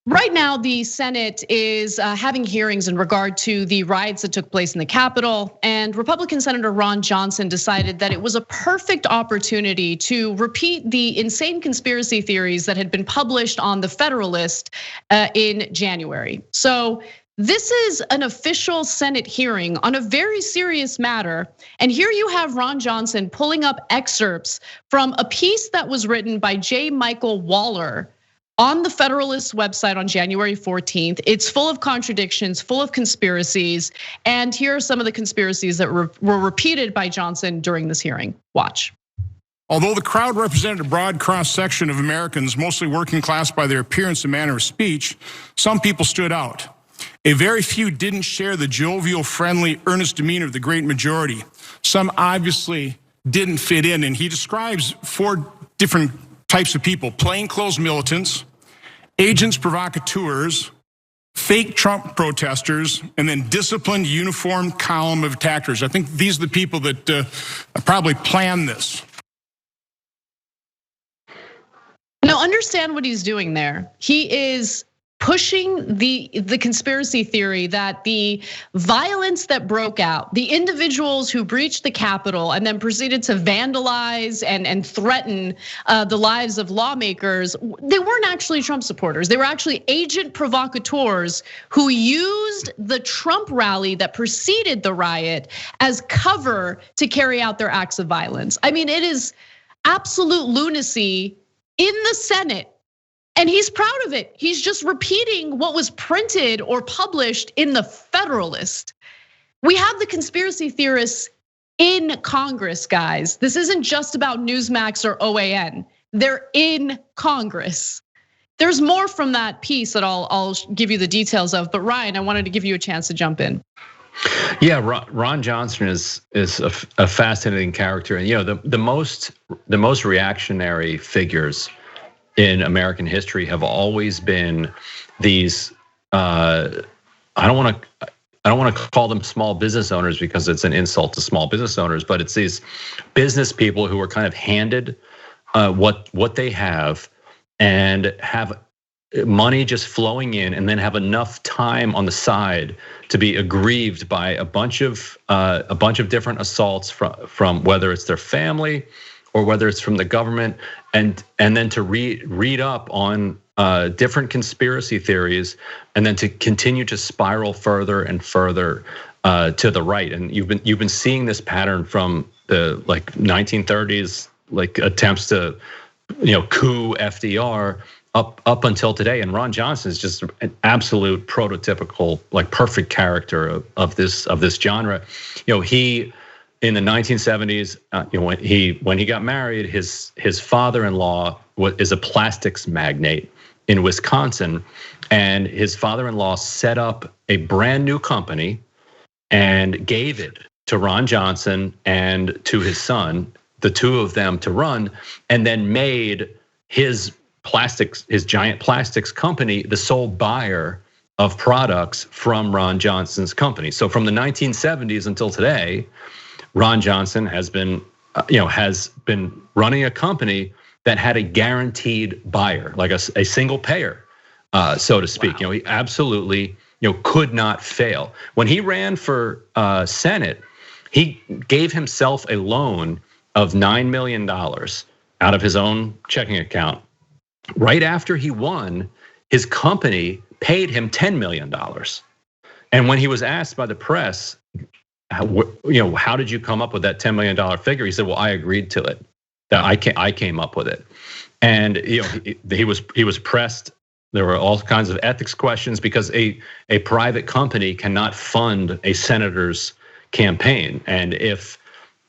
Right now, the Senate is having hearings in regard to the riots that took place in the Capitol, and Republican Senator Ron Johnson decided that it was a perfect opportunity to repeat the insane conspiracy theories that had been published on the Federalist in January. So this is an official Senate hearing on a very serious matter. And here you have Ron Johnson pulling up excerpts from a piece that was written by J. Michael Waller on the Federalist website on January 14th. It's full of contradictions, full of conspiracies. And here are some of the conspiracies that were repeated by Johnson during this hearing. Watch. Although the crowd represented a broad cross-section of Americans, mostly working class by their appearance and manner of speech, some people stood out. A very few didn't share the jovial, friendly, earnest demeanor of the great majority. Some obviously didn't fit in, and he describes 4 different types of people: plainclothes militants, agents provocateurs, fake Trump protesters, and then disciplined uniformed column of attackers. I think these are the people that probably planned this. Now understand what he's doing there. He is pushing the conspiracy theory that the violence that broke out, the individuals who breached the Capitol and then proceeded to vandalize and threaten the lives of lawmakers, they weren't actually Trump supporters. They were actually agent provocateurs who used the Trump rally that preceded the riot as cover to carry out their acts of violence. I mean, it is absolute lunacy in the Senate. And he's proud of it. He's just repeating what was printed or published in the Federalist. We have the conspiracy theorists in Congress, guys. This isn't just about Newsmax or OAN. They're in Congress. There's more from that piece that I'll give you the details of. But Ryan, I wanted to give you a chance to jump in. Yeah, Ron Johnson is a fascinating character, and the most reactionary figures in American history have always been these. I don't want to call them small business owners because it's an insult to small business owners, but it's these business people who are kind of handed what they have and have money just flowing in, and then have enough time on the side to be aggrieved by a bunch of different assaults from whether it's their family or whether it's from the government, and then to read up on different conspiracy theories, and then to continue to spiral further and further to the right. And you've been seeing this pattern from the 1930s, attempts to coup FDR up until today. And Ron Johnson is just an absolute prototypical, perfect character of this genre. He, in the 1970s, when he got married, his father-in-law is a plastics magnate in Wisconsin, and his father-in-law set up a brand new company and gave it to Ron Johnson and to his son, the two of them to run, and then made his giant plastics company the sole buyer of products from Ron Johnson's company. So from the 1970s until today, Ron Johnson has been running a company that had a guaranteed buyer, like a single payer, so to speak. Wow. He absolutely could not fail. When he ran for Senate, he gave himself a loan of $9 million out of his own checking account. Right after he won, his company paid him $10 million. And when he was asked by the press, how did you come up with that $10 million figure? He said, well, I agreed to it. That I came up with it. And he was pressed. There were all kinds of ethics questions because a private company cannot fund a senator's campaign. And if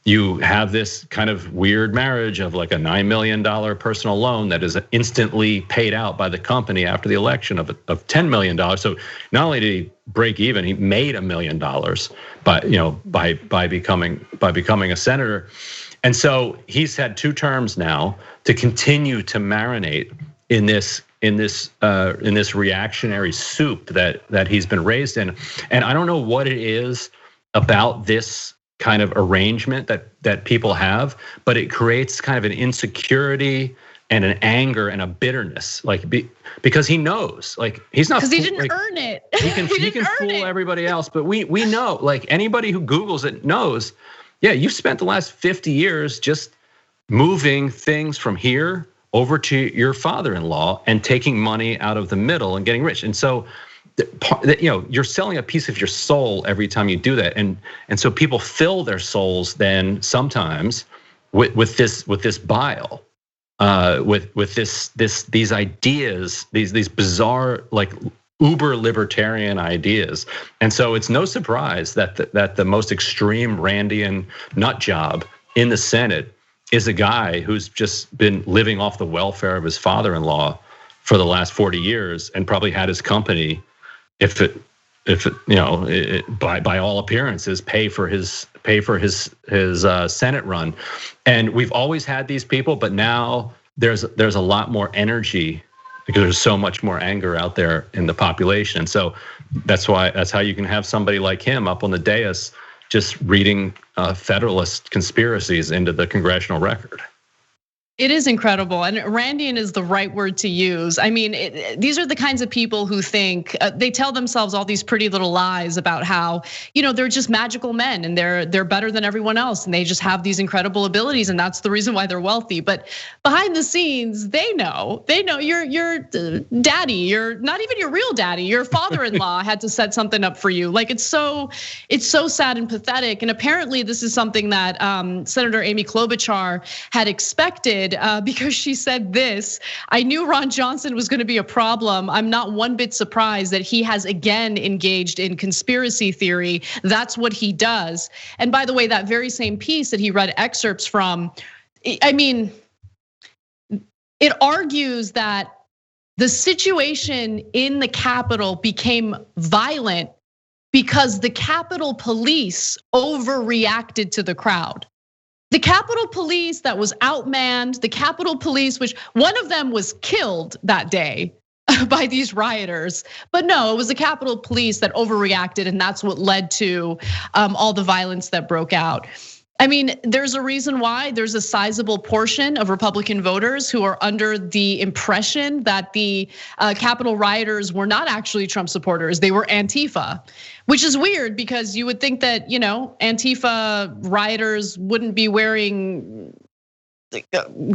you have this kind of weird marriage of a $9 million personal loan that is instantly paid out by the company after the election of $10 million. So not only did he break even, he made $1 million by becoming a senator. And so he's had 2 terms now to continue to marinate in this reactionary soup that he's been raised in. And I don't know what it is about this kind of arrangement that people have, but it creates kind of an insecurity and an anger and a bitterness, because he knows, he's not, because he didn't earn it. He can fool everybody else, but we know, anybody who Googles it knows, yeah, you've spent the last 50 years just moving things from here over to your father-in-law and taking money out of the middle and getting rich. And so, you're selling a piece of your soul every time you do that. And so people fill their souls then sometimes with this bile, with these ideas, these bizarre, uber libertarian ideas. And so it's no surprise that the most extreme Randian nut job in the Senate is a guy who's just been living off the welfare of his father-in-law for the last 40 years and probably had his company, if it by all appearances, pay for his Senate run. And we've always had these people, but now there's a lot more energy because there's so much more anger out there in the population. And so that's how you can have somebody like him up on the dais just reading Federalist conspiracies into the congressional record. It is incredible, and Randian is the right word to use. I mean, these are the kinds of people who think they tell themselves all these pretty little lies about how, they're just magical men and they're better than everyone else, and they just have these incredible abilities, and that's the reason why they're wealthy. But behind the scenes, they know your daddy, you're not even your real daddy, your father-in-law had to set something up for you. It's so sad and pathetic. And apparently, this is something that Senator Amy Klobuchar had expected. Because she said this: I knew Ron Johnson was going to be a problem. I'm not one bit surprised that he has again engaged in conspiracy theory. That's what he does. And by the way, that very same piece that he read excerpts from, I mean, it argues that the situation in the Capitol became violent because the Capitol Police overreacted to the crowd. The Capitol Police that was outmanned, the Capitol Police, which one of them was killed that day by these rioters. But no, it was the Capitol Police that overreacted, and that's what led to all the violence that broke out. I mean, there's a reason why there's a sizable portion of Republican voters who are under the impression that the Capitol rioters were not actually Trump supporters, they were Antifa. Which is weird because you would think that, Antifa rioters wouldn't be wearing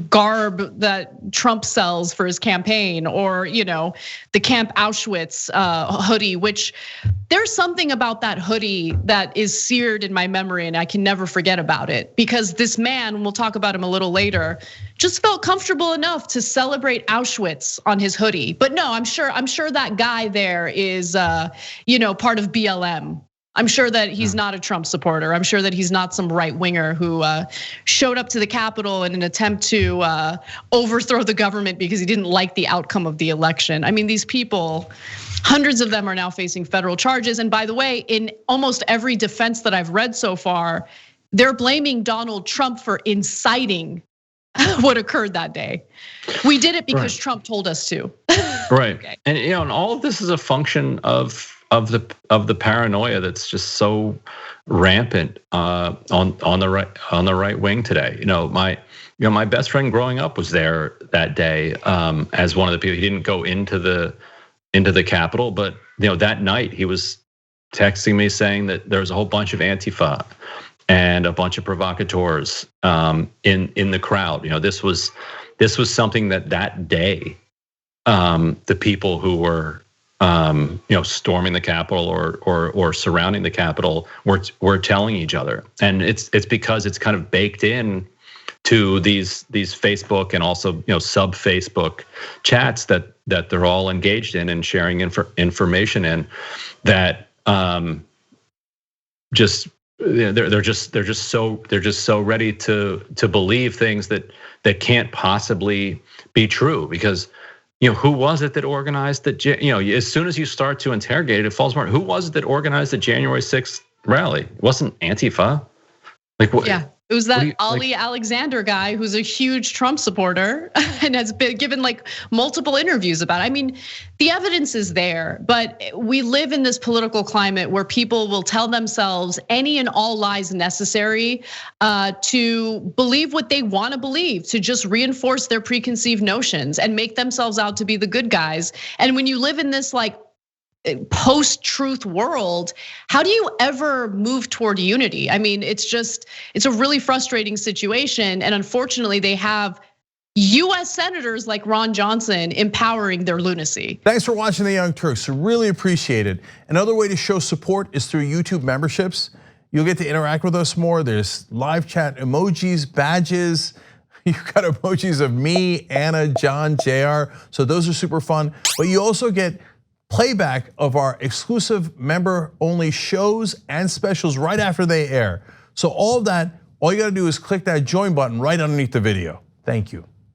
garb that Trump sells for his campaign, or the Camp Auschwitz hoodie, which there's something about that hoodie that is seared in my memory and I can never forget about it, because this man, we'll talk about him a little later, just felt comfortable enough to celebrate Auschwitz on his hoodie. But no, I'm sure that guy there is part of BLM. I'm sure that he's not a Trump supporter. I'm sure that he's not some right winger who showed up to the Capitol in an attempt to overthrow the government because he didn't like the outcome of the election. I mean, these people, hundreds of them are now facing federal charges. And by the way, in almost every defense that I've read so far, they're blaming Donald Trump for inciting what occurred that day. We did it because Trump told us to. Right, okay. And all of this is a function of the paranoia that's just so rampant on the right wing today. My best friend growing up was there that day as one of the people. He didn't go into the Capitol, but that night he was texting me saying that there was a whole bunch of Antifa and a bunch of provocateurs in the crowd. This was something that day the people who were storming the Capitol or surrounding the Capitol were telling each other, and it's because it's kind of baked in to these Facebook and also sub Facebook chats that they're all engaged in and sharing information in, that they're just so ready to believe things that can't possibly be true, because who was it that organized that? As soon as you start to interrogate it, it falls apart. Who was it that organized the January 6th rally? It wasn't Antifa. What? Yeah. It was that Ali Alexander guy who's a huge Trump supporter and has been given like multiple interviews about it. I mean, the evidence is there, but we live in this political climate where people will tell themselves any and all lies necessary to believe what they want to believe, to just reinforce their preconceived notions and make themselves out to be the good guys. And when you live in this like post-truth world, how do you ever move toward unity? I mean, it's a really frustrating situation. And unfortunately, they have US senators like Ron Johnson empowering their lunacy. Thanks for watching The Young Turks, really appreciate it. Another way to show support is through YouTube memberships. You'll get to interact with us more. There's live chat emojis, badges. You've got emojis of me, Anna, John, JR. So those are super fun. But you also get playback of our exclusive member-only shows and specials right after they air. So all of that, all you gotta do is click that join button right underneath the video. Thank you.